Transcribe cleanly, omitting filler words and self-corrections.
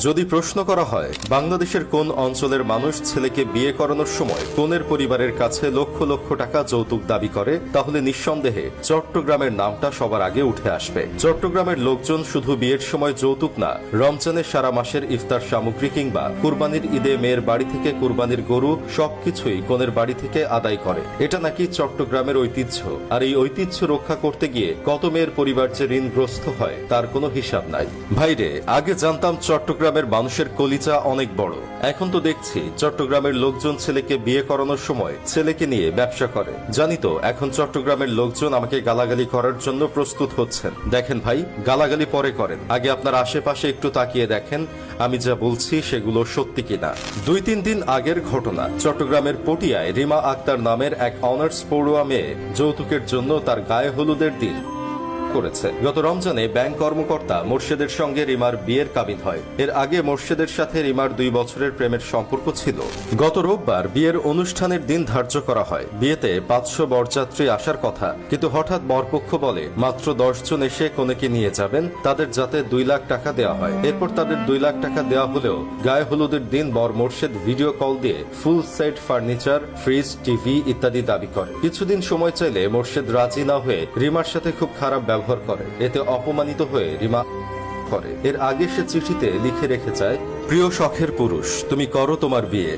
যদি প্রশ্ন করা হয় বাংলাদেশের কোন অঞ্চলের মানুষ ছেলেকে বিয়ে করানোর সময় কনের পরিবারের কাছে লক্ষ লক্ষ টাকা যৌতুক দাবি করে, তাহলে নিঃসন্দেহে চট্টগ্রামের নামটা সবার আগে উঠে আসবে। চট্টগ্রামের লোকজন শুধু বিয়ের সময় যৌতুক না, রমজানের সারা মাসের ইফতার সামগ্রী কিংবা কুরবানির ঈদে মেয়ের বাড়ি থেকে কুরবানির গরু সবকিছুই কনের বাড়ি থেকে আদায় করে। এটা নাকি চট্টগ্রামের ঐতিহ্য। আর এই ঐতিহ্য রক্ষা করতে গিয়ে কত মেয়ের পরিবার যে ঋণগ্রস্ত হয় তার কোনো হিসাব নাই। ভাইরে, আগে জানতাম চট্টগ্রামের মানুষের কলিজা অনেক বড়। এখন তো দেখছি চট্টগ্রামের লোকজন ছেলেকে বিয়ে করানোর সময় ছেলেকে নিয়ে ব্যবসা করে। জানি তো এখন চট্টগ্রামের লোকজন আমাকে গালাগালি করার জন্য প্রস্তুত হচ্ছেন। দেখেন ভাই, গালাগালি পরে করেন, আগে আপনার আশেপাশে একটু তাকিয়ে দেখেন আমি যা বলছি সেগুলো সত্যি কিনা। 2-3 দিন আগের ঘটনা, চট্টগ্রামের পটিয়ায় রিমা আক্তার নামের এক অনার্স পড়ুয়া মেয়ে যৌতুকের জন্য তার গায়ে হলুদের দিন করেছে। গত রমজানে ব্যাংক কর্মকর্তা মোর্শেদের সঙ্গে রিমার বিয়ের কাবিন হয়। এর আগে মোর্শেদের সাথে রিমার 2 বছরের প্রেমের সম্পর্ক ছিল। গত রোববার বিয়ের অনুষ্ঠানের দিন ধার্য করা হয়। বিয়েতে 500 বরযাত্রী আসার কথা, কিন্তু হঠাৎ বরপক্ষ বলে মাত্র 10 জন এসে কনেকে নিয়ে যাবেন, তাদের যাতে 2 লাখ টাকা দেওয়া হয়। এরপর তাদের 2 লাখ টাকা দেওয়া হলেও গায়ে হলুদের দিন বর মোর্শেদ ভিডিও কল দিয়ে full set furniture, fridge, TV ইত্যাদি দাবি করে। কিছুদিন সময় চাইলে মোর্শেদ রাজি না হয়ে রিমার সাথে খুব খারাপ ব্যবহার করে। এতে অপমানিত হয়ে রিমা করে। এর আগে সে চিঠিতে লিখে রেখে যায়, প্রিয় শখের পুরুষ, তুমি করো তোমার বিয়ে।